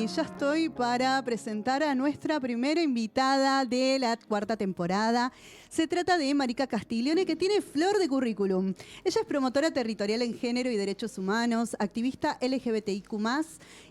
y ya estoy para presentar a nuestra primera invitada de la cuarta temporada. Se trata de Marica Castiglione, que tiene flor de currículum. Ella es promotora territorial en género y derechos humanos, activista LGBTIQ+,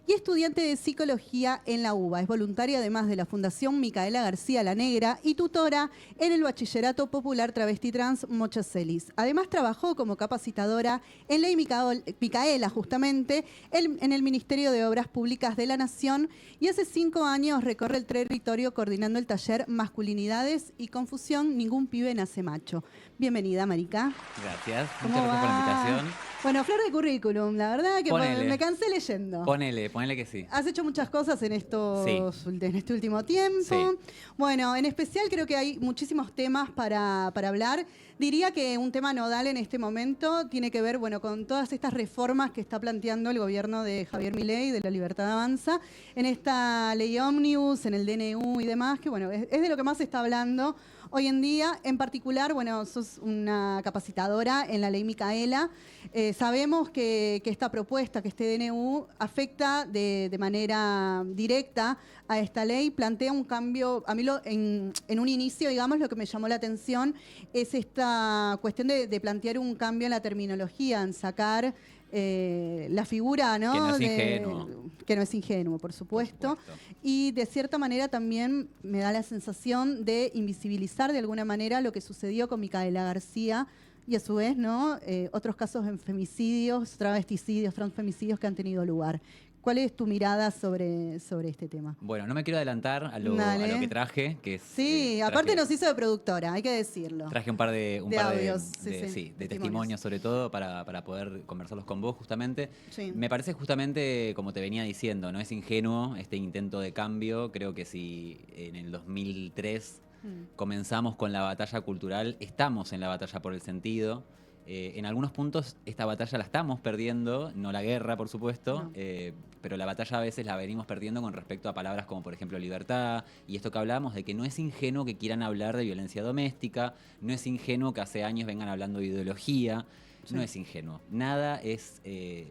y estudiante de psicología en la UBA. Es voluntaria además de la Fundación Micaela García La Negra y tutora en el Bachillerato Popular Travesti Trans Mochacelis. Además trabajó como capacitadora en Ley Micaela, justamente, en el Ministerio de Obras Públicas de la Nación, y hace 5 años recorre el territorio coordinando el taller Masculinidades y Confusión, ningún pibe nace macho. Bienvenida, Marica. Gracias, muchas gracias por la invitación. Bueno, flor de currículum, la verdad que me cansé leyendo. Ponele que sí. Has hecho muchas cosas en este último tiempo. Sí. Bueno, en especial creo que hay muchísimos temas para hablar. Diría que un tema nodal en este momento tiene que ver, bueno, con todas estas reformas que está planteando el gobierno de Javier Milei, de La Libertad Avanza, en esta ley ómnibus, en el DNU y demás, que bueno, es de lo que más se está hablando hoy en día. En particular, bueno, sos una capacitadora en la ley Micaela. Sabemos que esta propuesta, que este DNU, afecta de manera directa a esta ley, plantea un cambio. A mí en un inicio, digamos, lo que me llamó la atención es esta cuestión de plantear un cambio en la terminología, en sacar la figura, ¿no? Que no es ingenuo. Que no es ingenuo, por supuesto. Y de cierta manera también me da la sensación de invisibilizar de alguna manera lo que sucedió con Micaela García y a su vez, ¿no? Otros casos de femicidios, travesticidios, transfemicidios que han tenido lugar. ¿Cuál es tu mirada sobre este tema? Bueno, no me quiero adelantar a lo que traje, que es... Sí, aparte nos hizo de productora, hay que decirlo. Traje un par de audios, de testimonios sobre todo para poder conversarlos con vos justamente. Sí. Me parece justamente, como te venía diciendo, no es ingenuo este intento de cambio. Creo que si en el 2003 comenzamos con la batalla cultural, estamos en la batalla por el sentido. En algunos puntos esta batalla la estamos perdiendo, no la guerra, por supuesto, no. Pero la batalla a veces la venimos perdiendo con respecto a palabras como, por ejemplo, libertad, y esto que hablábamos de que no es ingenuo que quieran hablar de violencia doméstica, no es ingenuo que hace años vengan hablando de ideología, sí. No es ingenuo. Nada es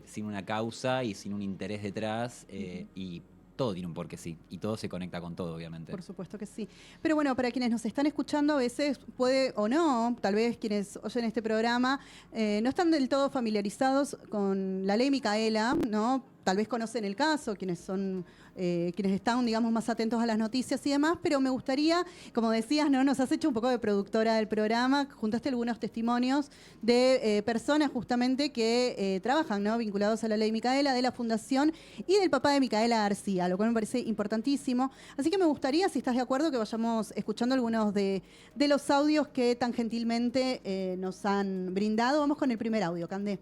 sin una causa y sin un interés detrás, y todo tiene un porqué, sí, y todo se conecta con todo, obviamente. Por supuesto que sí. Pero bueno, para quienes nos están escuchando, a veces puede o no, tal vez quienes oyen este programa, no están del todo familiarizados con la ley Micaela, ¿no? Tal vez conocen el caso, quienes están, digamos, más atentos a las noticias y demás, pero me gustaría, como decías, ¿no? Nos has hecho un poco de productora del programa, juntaste algunos testimonios de personas justamente que trabajan, ¿no? Vinculados a la ley Micaela, de la Fundación y del papá de Micaela García, lo cual me parece importantísimo. Así que me gustaría, si estás de acuerdo, que vayamos escuchando algunos de los audios que tan gentilmente nos han brindado. Vamos con el primer audio, Candé.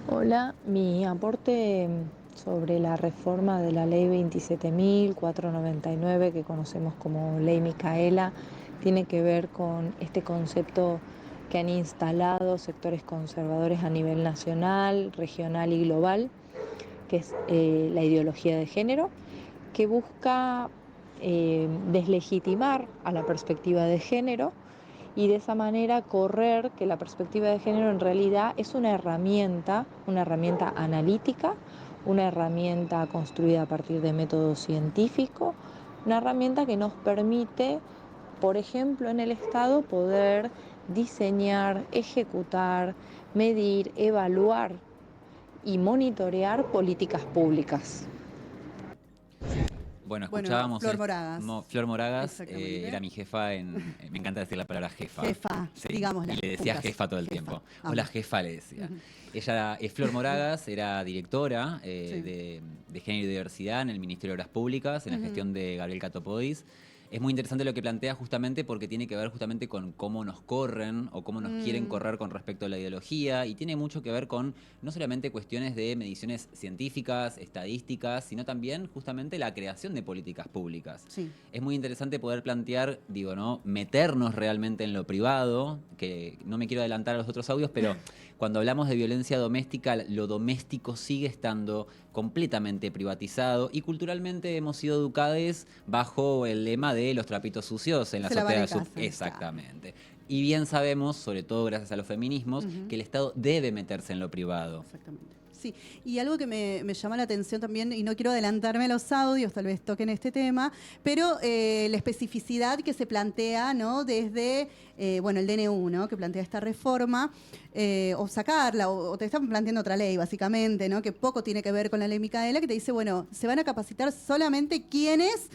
Hola, mi aporte sobre la reforma de la ley 27.499, que conocemos como ley Micaela, tiene que ver con este concepto que han instalado sectores conservadores a nivel nacional, regional y global, que es la ideología de género, que busca deslegitimar a la perspectiva de género y de esa manera correr que la perspectiva de género en realidad es una herramienta analítica, una herramienta construida a partir de métodos científicos, una herramienta que nos permite, por ejemplo, en el Estado poder diseñar, ejecutar, medir, evaluar y monitorear políticas públicas. Bueno, escuchábamos... Flor Moragas. Flor Moragas era mi jefa me encanta decir la palabra jefa. Jefa, sí, digámosla. Y le decía jefa todo el tiempo. Hola, jefa, le decía. Ella es Flor Moragas, era directora de Género y Diversidad en el Ministerio de Obras Públicas, en la gestión de Gabriel Catopodis. Es muy interesante lo que plantea justamente porque tiene que ver justamente con cómo nos corren o cómo nos quieren correr con respecto a la ideología, y tiene mucho que ver con no solamente cuestiones de mediciones científicas, estadísticas, sino también justamente la creación de políticas públicas. Sí. Es muy interesante poder plantear, meternos realmente en lo privado, que no me quiero adelantar a los otros audios, pero cuando hablamos de violencia doméstica, lo doméstico sigue estando completamente privatizado y culturalmente hemos sido educados bajo el lema de los trapitos sucios en la azotea de su... Exactamente. Y bien sabemos, sobre todo gracias a los feminismos, que el Estado debe meterse en lo privado. Exactamente. Sí, y algo que me llama la atención también, y no quiero adelantarme a los audios, tal vez toquen este tema, pero la especificidad que se plantea, ¿no? Desde, el DNU, ¿no? Que plantea esta reforma, o sacarla, o te están planteando otra ley, básicamente, ¿no? Que poco tiene que ver con la ley Micaela, que te dice, bueno, se van a capacitar solamente quienes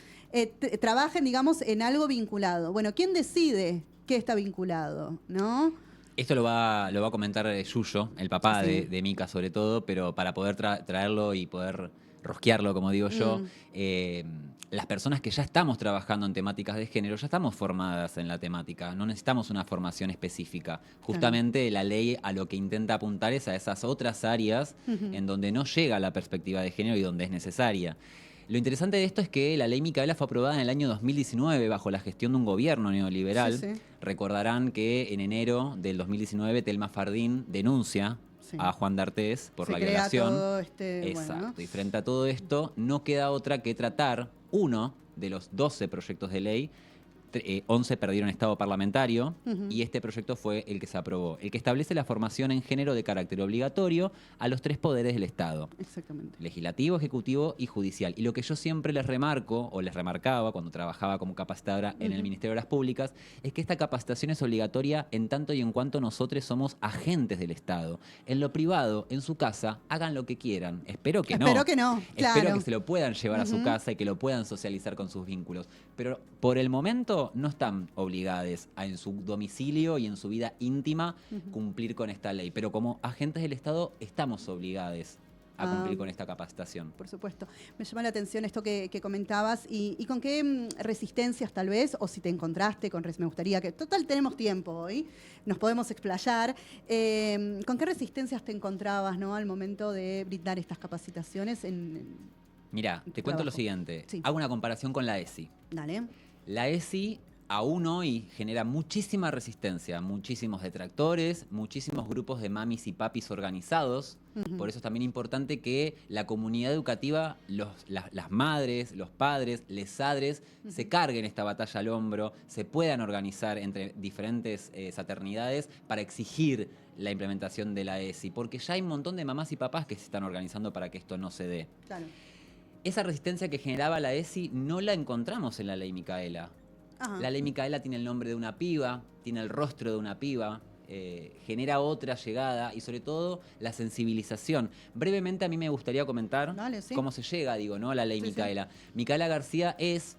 trabajen, digamos, en algo vinculado. Bueno, ¿quién decide qué está vinculado, no? Esto lo va a comentar Yuyo, el papá Sí. de Mica sobre todo, pero para poder traerlo y poder rosquearlo, como digo yo, las personas que ya estamos trabajando en temáticas de género, ya estamos formadas en la temática, no necesitamos una formación específica. Justamente la ley a lo que intenta apuntar es a esas otras áreas en donde no llega la perspectiva de género y donde es necesaria. Lo interesante de esto es que la ley Micaela fue aprobada en el año 2019 bajo la gestión de un gobierno neoliberal. Sí, sí. Recordarán que en enero del 2019 Telma Fardín denuncia a Juan D'Artés por la violación. Todo Exacto. bueno. Y frente a todo esto, no queda otra que tratar uno de los 12 proyectos de ley. 11 perdieron estado parlamentario y este proyecto fue el que se aprobó, el que establece la formación en género de carácter obligatorio a los 3 poderes del Estado. Exactamente. Legislativo, ejecutivo y judicial. Y lo que yo siempre les remarco, o les remarcaba cuando trabajaba como capacitadora en el Ministerio de Obras Públicas, es que esta capacitación es obligatoria en tanto y en cuanto nosotros somos agentes del Estado. En lo privado, en su casa, hagan lo que quieran. Espero que no. Espero que no, claro. Espero que se lo puedan llevar a su casa y que lo puedan socializar con sus vínculos. Pero por el momento no están obligadas a en su domicilio y en su vida íntima cumplir con esta ley. Pero como agentes del Estado estamos obligados a cumplir con esta capacitación. Por supuesto. Me llama la atención esto que comentabas y con qué resistencias tal vez, o si te encontraste con... Me gustaría que... Total, tenemos tiempo hoy, nos podemos explayar. ¿Con qué resistencias te encontrabas, ¿no? Al momento de brindar estas capacitaciones Mirá, te cuento lo siguiente. Sí. Hago una comparación con la ESI. Dale. La ESI aún hoy genera muchísima resistencia, muchísimos detractores, muchísimos grupos de mamis y papis organizados. Por eso es también importante que la comunidad educativa, las madres, los padres, les adres, se carguen esta batalla al hombro, se puedan organizar entre diferentes fraternidades para exigir la implementación de la ESI. Porque ya hay un montón de mamás y papás que se están organizando para que esto no se dé. Claro. Esa resistencia que generaba la ESI no la encontramos en la ley Micaela. Ajá. La ley Micaela tiene el nombre de una piba, tiene el rostro de una piba, genera otra llegada y sobre todo la sensibilización. Brevemente a mí me gustaría comentar cómo se llega, ¿no? A la ley Micaela. Sí. Micaela García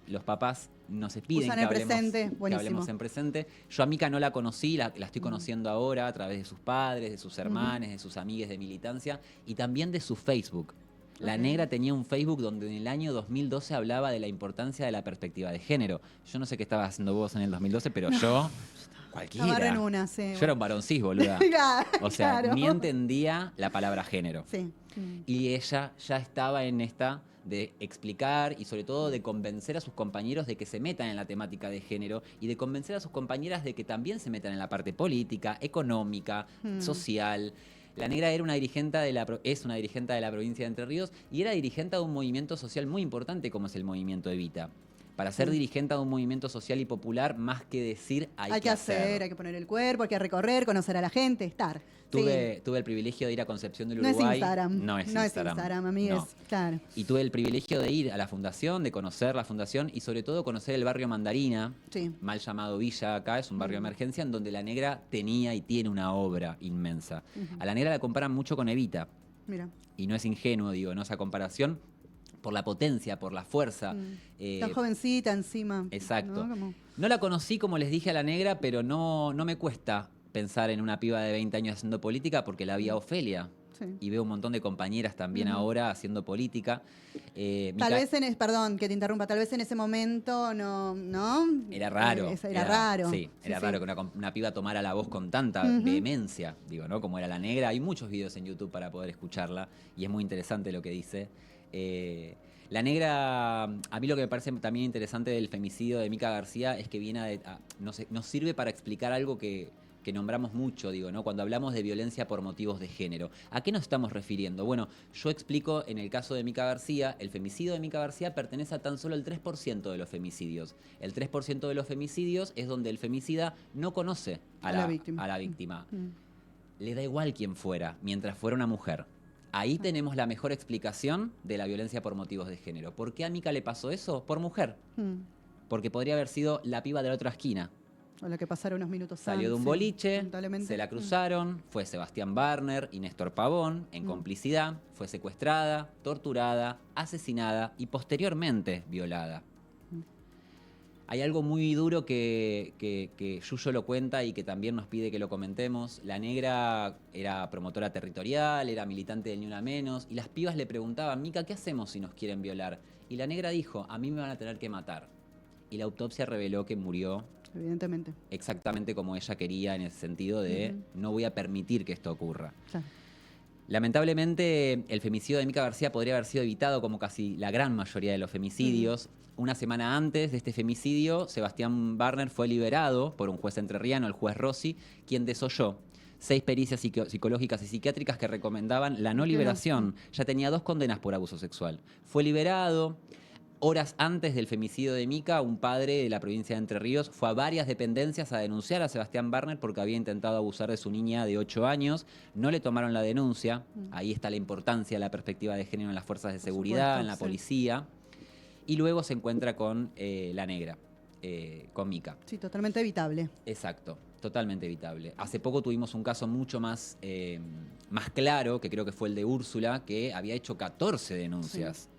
los papás nos piden que hablemos en presente. Yo a Mica no la conocí, la estoy conociendo ahora a través de sus padres, de sus hermanes, de sus amigues de militancia y también de su Facebook. La Negra tenía un Facebook donde en el año 2012 hablaba de la importancia de la perspectiva de género. Yo no sé qué estabas haciendo vos en el 2012, pero yo, cualquiera. En una, sí, yo era un varón cis, boluda. O sea, ni entendía la palabra género. Sí. Y ella ya estaba en esta de explicar y sobre todo de convencer a sus compañeros de que se metan en la temática de género y de convencer a sus compañeras de que también se metan en la parte política, económica, social. La Negra es una dirigente de la provincia de Entre Ríos y era dirigente de un movimiento social muy importante como es el movimiento Evita. Para ser dirigente de un movimiento social y popular, más que decir, hay que hacer. Hay que poner el cuerpo, hay que recorrer, conocer a la gente, estar. Tuve el privilegio de ir a Concepción del Uruguay. No es Instagram. No es Instagram, amigues. No. Claro. Y tuve el privilegio de ir a la fundación, de conocer la fundación y sobre todo conocer el barrio Mandarina, mal llamado Villa acá, es un barrio de emergencia en donde la Negra tenía y tiene una obra inmensa. A la Negra la comparan mucho con Evita. Mira. Y no es ingenuo, ¿no? Esa comparación por la potencia, por la fuerza. Tan jovencita encima. Exacto. No la conocí, como les dije, a la Negra, pero no me cuesta pensar en una piba de 20 años haciendo política porque la vi a Ofelia. Sí. Y veo un montón de compañeras también ahora haciendo política. Tal vez perdón que te interrumpa, tal vez en ese momento no. Era raro. Era raro. Sí, era raro que una piba tomara la voz con tanta vehemencia, ¿no? Como era la Negra. Hay muchos videos en YouTube para poder escucharla y es muy interesante lo que dice. La Negra, a mí lo que me parece también interesante del femicidio de Mica García es que viene nos sirve para explicar algo que nombramos mucho, ¿no? Cuando hablamos de violencia por motivos de género. ¿A qué nos estamos refiriendo? Bueno, yo explico en el caso de Mica García, el femicidio de Mica García pertenece a tan solo el 3% de los femicidios. El 3% de los femicidios es donde el femicida no conoce a la víctima. Le da igual quién fuera, mientras fuera una mujer. Ahí tenemos la mejor explicación de la violencia por motivos de género. ¿Por qué a Mica le pasó eso? Por mujer. Porque podría haber sido la piba de la otra esquina. O lo que pasaron unos minutos antes. Salió de un boliche, lamentablemente. se la cruzaron, fue Sebastián Barner y Néstor Pavón en complicidad, fue secuestrada, torturada, asesinada y posteriormente violada. Hay algo muy duro que Yuyo lo cuenta y que también nos pide que lo comentemos. La negra era promotora territorial, era militante del Ni Una Menos, y las pibas le preguntaban, Mica, ¿qué hacemos si nos quieren violar? Y la negra dijo, a mí me van a tener que matar. Y la autopsia reveló que murió evidentemente exactamente como ella quería, en el sentido de no voy a permitir que esto ocurra. Claro. Lamentablemente, el femicidio de Mica García podría haber sido evitado como casi la gran mayoría de los femicidios. Una semana antes de este femicidio, Sebastián Barner fue liberado por un juez entrerriano, el juez Rossi, quien desoyó 6 pericias psicológicas y psiquiátricas que recomendaban la no liberación. Ya tenía 2 condenas por abuso sexual. Fue liberado. Horas antes del femicidio de Mica, un padre de la provincia de Entre Ríos fue a varias dependencias a denunciar a Sebastián Barner porque había intentado abusar de su niña de 8 años. No le tomaron la denuncia. Ahí está la importancia de la perspectiva de género en las fuerzas de seguridad, en la policía. Y luego se encuentra con la negra, con Mica. Sí, totalmente evitable. Exacto, totalmente evitable. Hace poco tuvimos un caso mucho más claro, que creo que fue el de Úrsula, que había hecho 14 denuncias. Sí.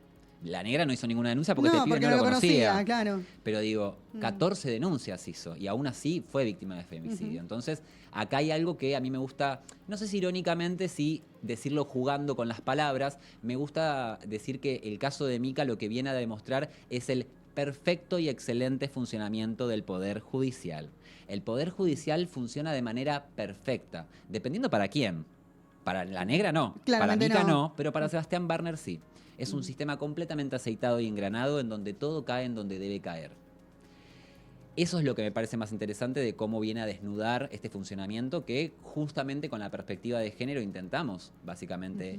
La negra no hizo ninguna denuncia porque este pibe no lo conocía. Claro. Pero digo, 14 denuncias hizo y aún así fue víctima de femicidio. Entonces, acá hay algo que a mí me gusta, no sé si irónicamente, sí decirlo jugando con las palabras. Me gusta decir que el caso de Mica lo que viene a demostrar es el perfecto y excelente funcionamiento del Poder Judicial. El Poder Judicial funciona de manera perfecta, dependiendo para quién. Para la negra no, claramente para Mica no, pero para Sebastián Barner sí. Es un sistema completamente aceitado y engranado en donde todo cae en donde debe caer. Eso es lo que me parece más interesante de cómo viene a desnudar este funcionamiento que justamente con la perspectiva de género intentamos básicamente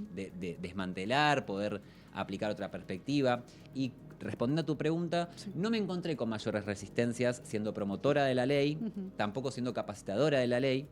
desmantelar, poder aplicar otra perspectiva. Y respondiendo a tu pregunta, no me encontré con mayores resistencias siendo promotora de la ley, tampoco siendo capacitadora de la ley.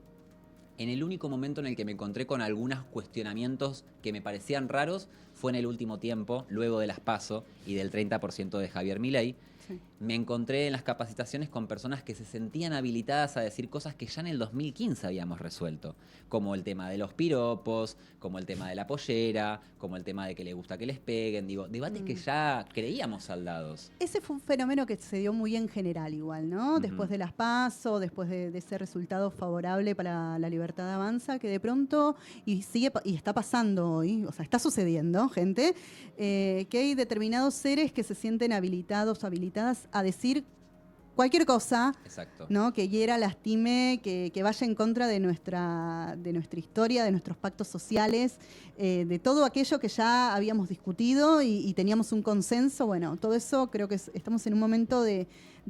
En el único momento en el que me encontré con algunos cuestionamientos que me parecían raros fue en el último tiempo, luego de las PASO y del 30% de Javier Milei. Sí. Me encontré en las capacitaciones con personas que se sentían habilitadas a decir cosas que ya en el 2015 habíamos resuelto, como el tema de los piropos, como el tema de la pollera, como el tema de que le gusta que les peguen, digo, debates que ya creíamos saldados. Ese fue un fenómeno que se dio muy en general igual, ¿no? Después de las PASO, después de ese resultado favorable para la libertad de Avanza, que de pronto, y está pasando hoy, o sea, está sucediendo, gente, que hay determinados seres que se sienten habilitadas a decir cualquier cosa, ¿no? Que hiera, lastime, que vaya en contra de nuestra historia, de nuestros pactos sociales, de todo aquello que ya habíamos discutido y teníamos un consenso. Bueno, todo eso creo que estamos en un momento de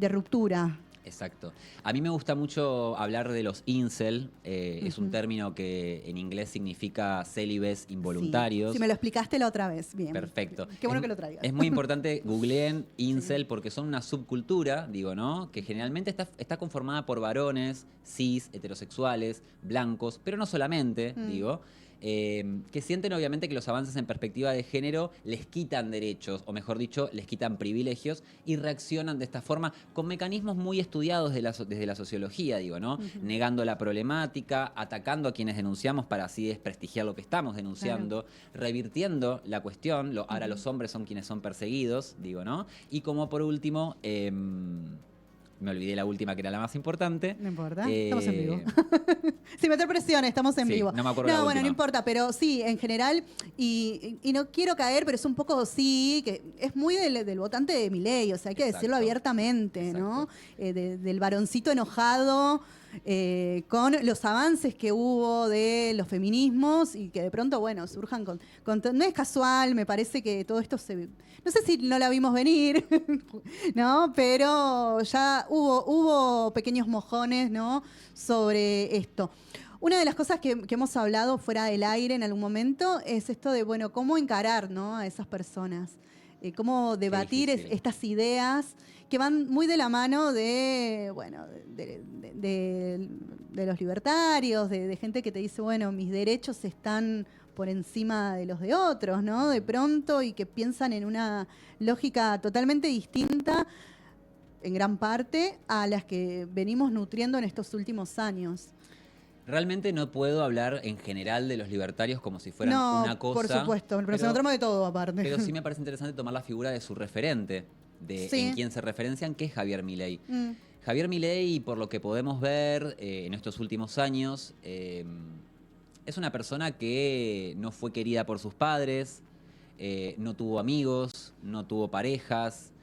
ruptura. Exacto. A mí me gusta mucho hablar de los incel. Es un término que en inglés significa célibes involuntarios. Sí, me lo explicaste la otra vez. Bien. Perfecto. Qué bueno que lo traigas. Es muy importante, googleen incel porque son una subcultura, digo, ¿no? Que generalmente está conformada por varones, cis, heterosexuales, blancos, pero no solamente, digo. Que sienten obviamente que los avances en perspectiva de género les quitan derechos, o mejor dicho, les quitan privilegios y reaccionan de esta forma con mecanismos muy estudiados desde la sociología, digo, ¿no? Negando la problemática, atacando a quienes denunciamos para así desprestigiar lo que estamos denunciando, revirtiendo la cuestión, ahora los hombres son quienes son perseguidos, digo, ¿no? Y como por último... me olvidé la última, que era la más importante. No importa, estamos en vivo. Sin meter presión, estamos en vivo. No me acuerdo la última. No importa, pero sí, en general, y no quiero caer, pero es un poco sí, que es muy del votante de Milei, o sea, hay que decirlo abiertamente, ¿no? Del varoncito enojado con los avances que hubo de los feminismos y que de pronto, bueno, surjan no es casual, me parece que todo esto no sé si no la vimos venir, ¿no? Pero ya hubo pequeños mojones, ¿no? Sobre esto. Una de las cosas que hemos hablado fuera del aire en algún momento es esto de, bueno, cómo encarar, ¿no? A esas personas, cómo debatir estas ideas que van muy de la mano de, bueno, de los libertarios, de gente que te dice, bueno, mis derechos están por encima de los de otros, ¿no? De pronto, y que piensan en una lógica totalmente distinta, en gran parte, a las que venimos nutriendo en estos últimos años. Realmente no puedo hablar en general de los libertarios como si fueran una cosa. Por supuesto, pero se nos trama de todo aparte. Pero sí me parece interesante tomar la figura de su referente, de en quien se referencian, que es Javier Milei. Javier Milei, por lo que podemos ver en estos últimos años, es una persona que no fue querida por sus padres, no tuvo amigos, no tuvo parejas.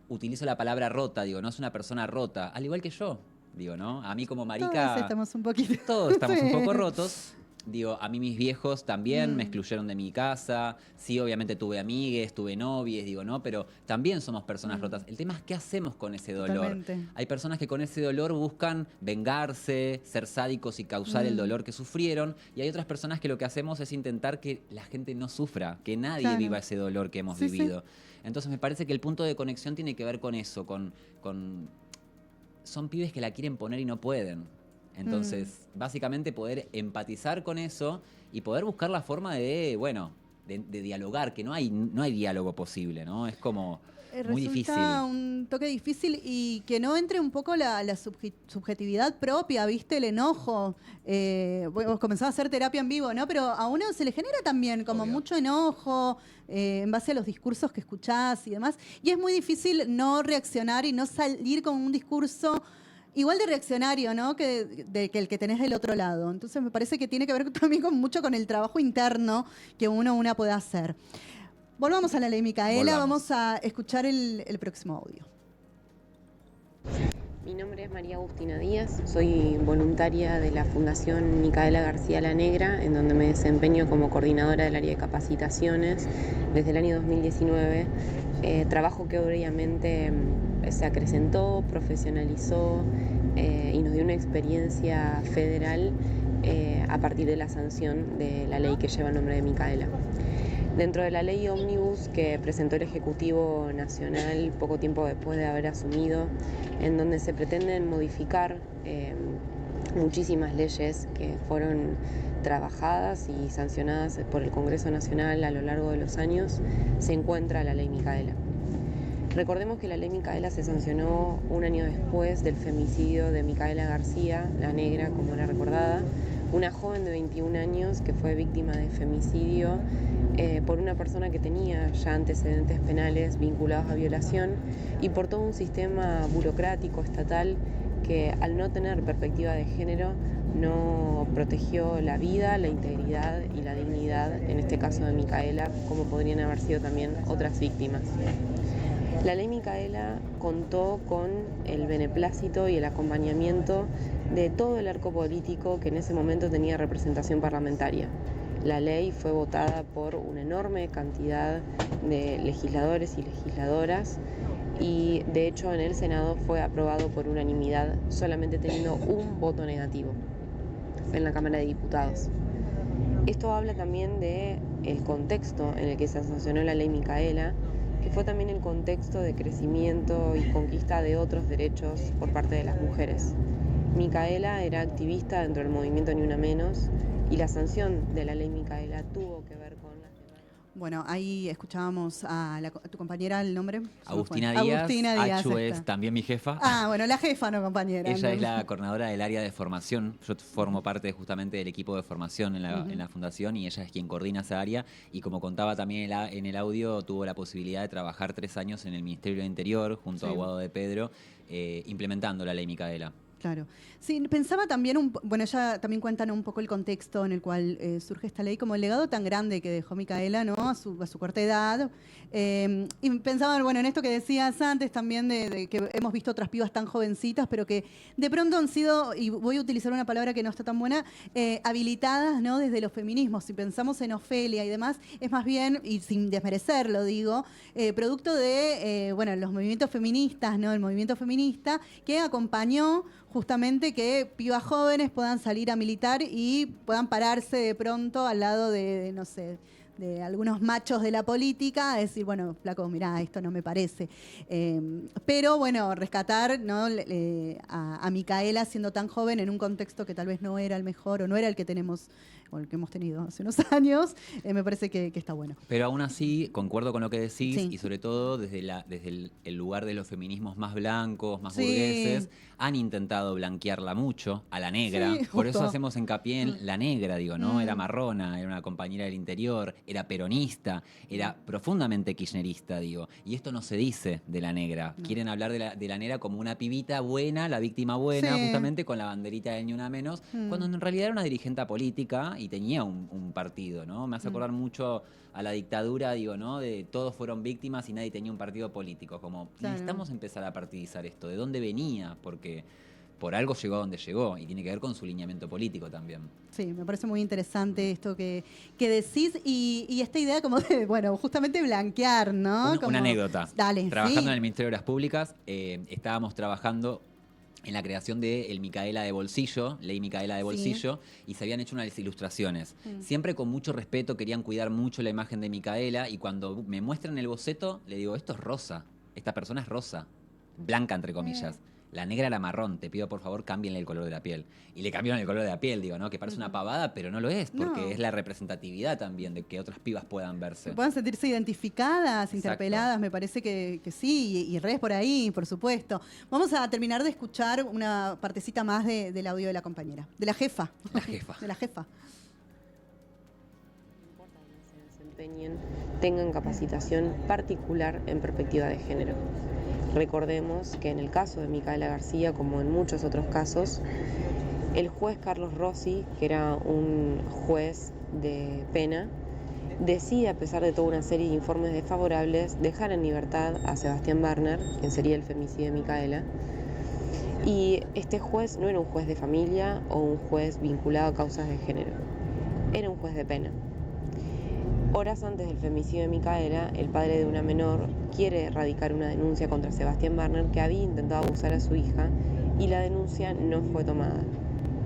Utilizo la palabra rota, digo, no es una persona rota, al igual que yo. Digo, ¿no? A mí como marica... Todos estamos un poquito... Todos estamos un poco rotos. Digo, a mí mis viejos también me excluyeron de mi casa. Sí, obviamente tuve amigues, tuve novies, digo, ¿no? Pero también somos personas rotas. El tema es qué hacemos con ese dolor. Totalmente. Hay personas que con ese dolor buscan vengarse, ser sádicos y causar el dolor que sufrieron. Y hay otras personas que lo que hacemos es intentar que la gente no sufra, que nadie viva ese dolor que hemos vivido. Entonces me parece que el punto de conexión tiene que ver con eso, son pibes que la quieren poner y no pueden. Entonces, básicamente poder empatizar con eso y poder buscar la forma de, bueno, de dialogar, que no hay diálogo posible, ¿no? Es como muy difícil. Resulta un toque difícil y que no entre un poco la subjetividad propia, ¿viste? El enojo. Vos comenzás a hacer terapia en vivo, ¿no? Pero a uno se le genera también como mucho enojo en base a los discursos que escuchás y demás. Y es muy difícil no reaccionar y no salir con un discurso igual de reaccionario, ¿no? Que el que tenés del otro lado. Entonces me parece que tiene que ver también mucho con el trabajo interno que una puede hacer. Volvamos a la ley Micaela, vamos a escuchar el próximo audio. Mi nombre es María Agustina Díaz, soy voluntaria de la Fundación Micaela García La Negra, en donde me desempeño como coordinadora del área de capacitaciones desde el año 2019. Trabajo que obviamente se acrecentó, profesionalizó y nos dio una experiencia federal a partir de la sanción de la ley que lleva el nombre de Micaela. Dentro de la ley Ómnibus que presentó el Ejecutivo Nacional poco tiempo después de haber asumido, en donde se pretenden modificar muchísimas leyes que fueron trabajadas y sancionadas por el Congreso Nacional a lo largo de los años, se encuentra la ley Micaela. Recordemos que la ley Micaela se sancionó un año después del femicidio de Micaela García, la Negra, como era recordada, una joven de 21 años que fue víctima de femicidio por una persona que tenía ya antecedentes penales vinculados a violación y por todo un sistema burocrático estatal que al no tener perspectiva de género no protegió la vida, la integridad y la dignidad, en este caso de Micaela, como podrían haber sido también otras víctimas. La ley Micaela contó con el beneplácito y el acompañamiento de todo el arco político que en ese momento tenía representación parlamentaria. La ley fue votada por una enorme cantidad de legisladores y legisladoras y de hecho en el Senado fue aprobado por unanimidad, solamente teniendo un voto negativo en la Cámara de Diputados. Esto habla también del contexto en el que se sancionó la ley Micaela, que fue también el contexto de crecimiento y conquista de otros derechos por parte de las mujeres. Micaela era activista dentro del movimiento Ni Una Menos y la sanción de la ley Micaela tuvo que ver con las demás. Bueno, ahí escuchábamos a tu compañera, ¿el nombre? Agustina Díaz. Agustina Díaz. Achu es también mi jefa. Ah, bueno, la jefa, no compañera. Ella es la coordinadora del área de formación. Yo formo parte justamente del equipo de formación en la fundación y ella es quien coordina esa área. Y como contaba también en el audio, tuvo la posibilidad de trabajar 3 años en el Ministerio de Interior junto a Guado de Pedro, implementando la ley Micaela. Claro. Sí, pensaba también, bueno, ella también cuentan un poco el contexto en el cual surge esta ley, como el legado tan grande que dejó Micaela, ¿no? A su corta edad. Y pensaba, bueno, en esto que decías antes también de que hemos visto otras pibas tan jovencitas, pero que de pronto han sido, y voy a utilizar una palabra que no está tan buena, habilitadas, ¿no? Desde los feminismos. Si pensamos en Ofelia y demás, es más bien, y sin desmerecerlo digo, producto de, bueno, los movimientos feministas, ¿no? El movimiento feminista que acompañó justamente que pibas jóvenes puedan salir a militar y puedan pararse de pronto al lado de no sé, de algunos machos de la política, a decir, bueno, flaco, mirá, esto no me parece. Pero bueno, rescatar, ¿no? A Micaela siendo tan joven en un contexto que tal vez no era el mejor o no era el que tenemos o el que hemos tenido hace unos años, me parece que está bueno. Pero aún así, concuerdo con lo que decís, Sí. y sobre todo desde el lugar de los feminismos más blancos, más Sí. burgueses, han intentado blanquearla mucho, a la negra. Sí, Por eso justo. hacemos hincapié en la negra, digo, ¿no? Mm. Era marrona, era una compañera del interior, era peronista, era profundamente kirchnerista, digo. Y esto no se dice de la negra. No. Quieren hablar de la negra como una pibita buena, la víctima buena, Sí. justamente con la banderita de Ni Una Menos, cuando en realidad era una dirigente política y tenía un partido, ¿no? Me hace acordar mucho a la dictadura, digo, ¿no? De todos fueron víctimas y nadie tenía un partido político. Como Claro. necesitamos empezar a partidizar esto. ¿De dónde venía? Porque por algo llegó a donde llegó y tiene que ver con su lineamiento político también. Sí, me parece muy interesante esto que decís y esta idea como de, bueno, justamente blanquear, ¿no? Una Como- anécdota. Dale, Trabajando sí. en el Ministerio de Obras Públicas, estábamos trabajando en la creación de el Micaela de Bolsillo, Ley Micaela de Bolsillo, y se habían hecho unas ilustraciones. Siempre con mucho respeto, querían cuidar mucho la imagen de Micaela, y cuando me muestran el boceto, le digo, esto es rosa, esta persona es rosa, blanca entre comillas. La negra era marrón, te pido por favor cámbienle el color de la piel. Y le cambiaron el color de la piel, digo, ¿no? Que parece una pavada, pero no lo es, porque No. es la representatividad también de que otras pibas puedan verse. Que puedan sentirse identificadas, Exacto. interpeladas, me parece que sí, y redes por ahí, por supuesto. Vamos a terminar de escuchar una partecita más del audio de la compañera, de la jefa. La jefa. De la jefa. Se desempeñen, tengan capacitación particular en perspectiva de género. Recordemos que en el caso de Micaela García, como en muchos otros casos, el juez Carlos Rossi, que era un juez de pena, decide, a pesar de toda una serie de informes desfavorables, dejar en libertad a Sebastián Barner, quien sería el femicidio de Micaela. Y este juez no era un juez de familia o un juez vinculado a causas de género, era un juez de pena. Horas antes del femicidio de Micaela, el padre de una menor quiere erradicar una denuncia contra Sebastián Barner que había intentado abusar a su hija y la denuncia no fue tomada.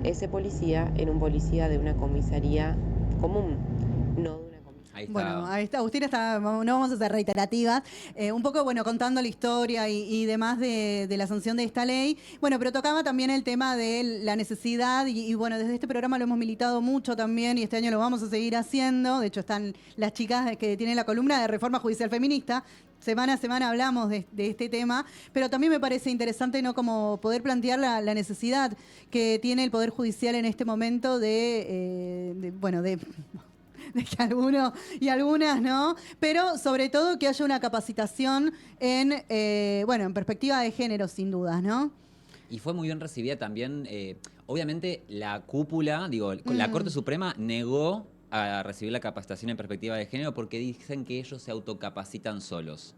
Ese policía era un policía de una comisaría común, no de una comisaría. Ahí está. Bueno, ahí está, Agustina, no vamos a ser reiterativas, un poco, bueno, contando la historia y demás de la sanción de esta ley. Bueno, pero tocaba también el tema de la necesidad y bueno, desde este programa lo hemos militado mucho también y este año lo vamos a seguir haciendo. De hecho, están las chicas que tienen la columna de Reforma Judicial Feminista. Semana a semana hablamos de este tema, pero también me parece interesante, ¿no?, como poder plantear la necesidad que tiene el Poder Judicial en este momento de que algunos y algunas, ¿no? Pero sobre todo que haya una capacitación en perspectiva de género, sin dudas, ¿no? Y fue muy bien recibida también, obviamente la cúpula, digo, la Corte Suprema negó a recibir la capacitación en perspectiva de género porque dicen que ellos se autocapacitan solos.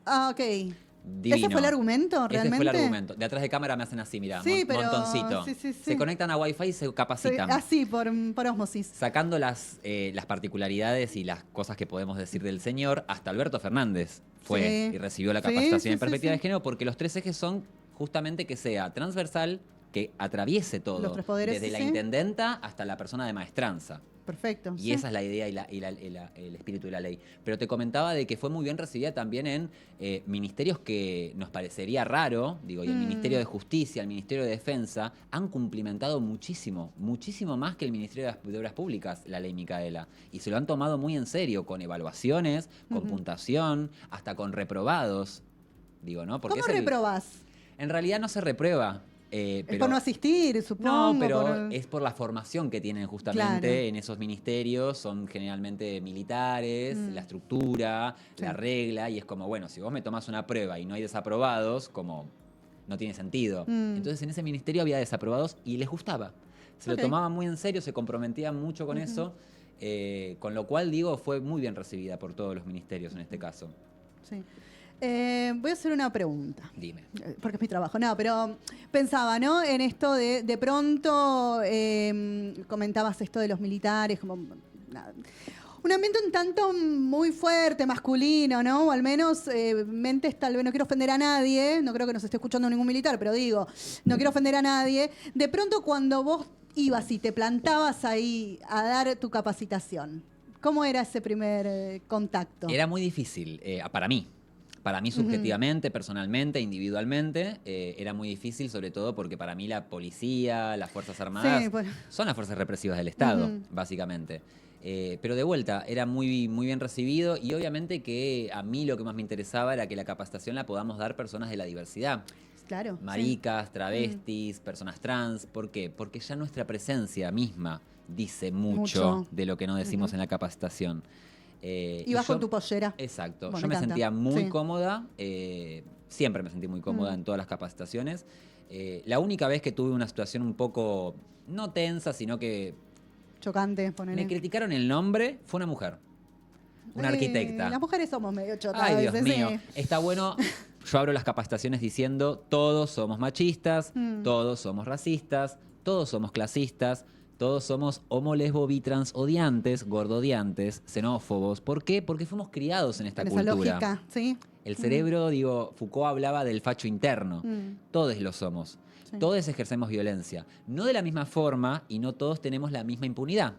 Ah, ok. Divino. ¿Ese fue el argumento, realmente? Ese fue el argumento. De atrás de cámara me hacen así, mirá, Sí, pero- montoncito. sí. Se conectan a Wi-Fi y se capacitan. Así, por ósmosis. Sacando las particularidades y las cosas que podemos decir del señor, hasta Alberto Fernández fue Sí. y recibió la Sí, capacitación sí, en sí, perspectiva sí. de género porque los tres ejes son justamente que sea transversal, que atraviese todo, Los tres poderes, desde la sí. intendenta hasta la persona de maestranza. Perfecto. Y sí. esa es la idea y el espíritu de la ley. Pero te comentaba de que fue muy bien recibida también en ministerios que nos parecería raro, digo, y el Ministerio de Justicia, el Ministerio de Defensa, han cumplimentado muchísimo, muchísimo más que el Ministerio de Obras Públicas, la ley Micaela. Y se lo han tomado muy en serio, con evaluaciones, con puntuación, hasta con reprobados. Digo, ¿no? Porque ¿Cómo reprobás? En realidad no se reprueba. Es Pero por no asistir, supongo. no, pero por- es por la formación que tienen justamente Claro. en esos ministerios. Son generalmente militares, la estructura, Sí. la regla, y es como, bueno, si vos me tomás una prueba y no hay desaprobados, como no tiene sentido. Entonces en ese ministerio había desaprobados y les gustaba. Se Ok. lo tomaban muy en serio, se comprometían mucho con eso, con lo cual, digo, fue muy bien recibida por todos los ministerios en este caso. Sí. Voy a hacer una pregunta. Dime. Porque es mi trabajo. No, pero pensaba, ¿no? En esto de pronto, comentabas esto de los militares, como nada, un ambiente un tanto muy fuerte, masculino, ¿no? O al menos mentes, tal vez, no quiero ofender a nadie, no creo que nos esté escuchando ningún militar, pero digo, no quiero ofender a nadie. De pronto, cuando vos ibas y te plantabas ahí a dar tu capacitación, ¿Cómo era ese primer contacto? Era muy difícil para mí. Para mí subjetivamente, personalmente, individualmente, era muy difícil, sobre todo porque para mí la policía, las Fuerzas Armadas, Sí, bueno. son las fuerzas represivas del Estado, básicamente. Pero de vuelta, era muy, muy bien recibido y obviamente que a mí lo que más me interesaba era que la capacitación la podamos dar personas de la diversidad. Claro. Maricas, travestis, personas trans. ¿Por qué? Porque ya nuestra presencia misma dice mucho de lo que no decimos en la capacitación. Y vas con tu pollera. Exacto. Bueno, Yo me encanta. sentía muy Sí. cómoda, siempre me sentí muy cómoda en todas las capacitaciones. La única vez que tuve una situación un poco, no tensa, sino que Chocante, ponele. me criticaron el nombre, fue una mujer. Una arquitecta. Las mujeres somos medio chotas. Ay, a Dios veces, mío. sí. Está bueno. Yo abro las capacitaciones diciendo, todos somos machistas, todos somos racistas, todos somos clasistas, todos somos homo, lesbo, bi, trans odiantes, gordodiantes, xenófobos. ¿Por qué? Porque fuimos criados en esta En esa cultura. lógica, ¿sí? El cerebro, digo, Foucault hablaba del facho interno. Todos lo somos. Sí. Todos ejercemos violencia. No de la misma forma y no todos tenemos la misma impunidad.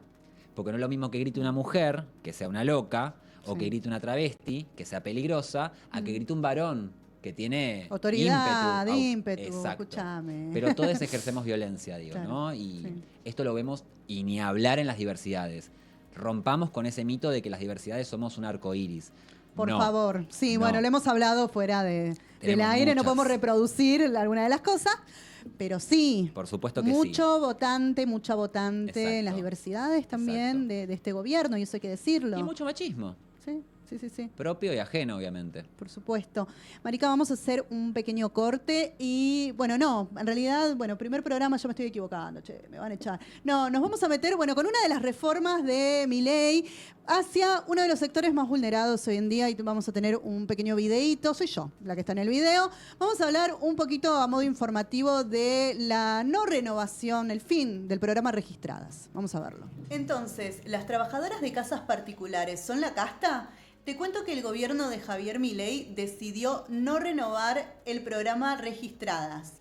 Porque no es lo mismo que grite una mujer, que sea una loca, o que grite una travesti, que sea peligrosa, a que grite un varón, que tiene Autoridad, ímpetu, Exacto. escúchame. Pero todos ejercemos violencia, digo, Claro, ¿no? Y sí. esto lo vemos, y ni hablar en las diversidades. Rompamos con ese mito de que las diversidades somos un arco iris. Por No, favor. Sí, no. bueno, lo hemos hablado fuera del Tenemos aire, no muchas. podemos reproducir alguna de las cosas, pero sí. Por supuesto que mucha votante en las Exacto. diversidades también de este gobierno, y eso hay que decirlo. Y mucho machismo, Sí, sí, sí, sí. propio y ajeno, obviamente. Por supuesto. Marica, vamos a hacer un pequeño corte y, bueno, no, en realidad, bueno, primer programa, yo me estoy equivocando, che, me van a echar. No, nos vamos a meter, bueno, con una de las reformas de Milei hacia uno de los sectores más vulnerados hoy en día y vamos a tener un pequeño videíto, soy yo la que está en el video. Vamos a hablar un poquito a modo informativo de la no renovación, el fin del programa Registradas. Vamos a verlo. Entonces, ¿las trabajadoras de casas particulares son la casta? Te cuento que el gobierno de Javier Milei decidió no renovar el programa Registradas.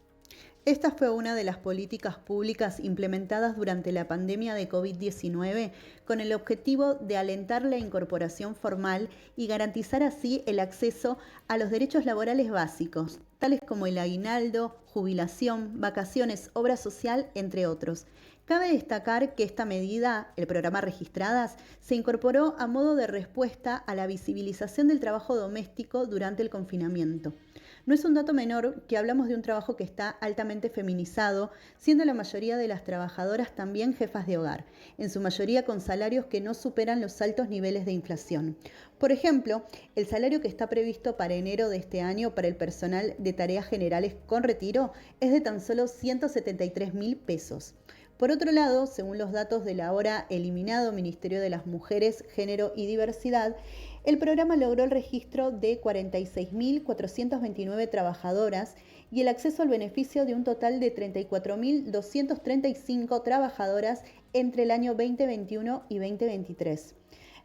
Esta fue una de las políticas públicas implementadas durante la pandemia de COVID-19 con el objetivo de alentar la incorporación formal y garantizar así el acceso a los derechos laborales básicos, tales como el aguinaldo, jubilación, vacaciones, obra social, entre otros. Cabe destacar que esta medida, el programa Registradas, se incorporó a modo de respuesta a la visibilización del trabajo doméstico durante el confinamiento. No es un dato menor que hablamos de un trabajo que está altamente feminizado, siendo la mayoría de las trabajadoras también jefas de hogar, en su mayoría con salarios que no superan los altos niveles de inflación. Por ejemplo, el salario que está previsto para enero de este año para el personal de tareas generales con retiro es de tan solo 173.000 pesos. Por otro lado, según los datos del ahora eliminado Ministerio de las Mujeres, Género y Diversidad, el programa logró el registro de 46.429 trabajadoras y el acceso al beneficio de un total de 34.235 trabajadoras entre el año 2021 y 2023.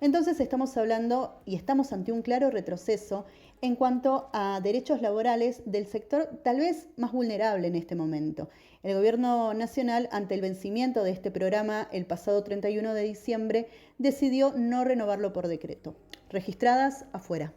Entonces estamos hablando y estamos ante un claro retroceso en cuanto a derechos laborales del sector tal vez más vulnerable en este momento. El Gobierno Nacional, ante el vencimiento de este programa el pasado 31 de diciembre, decidió no renovarlo por decreto. Registradas afuera.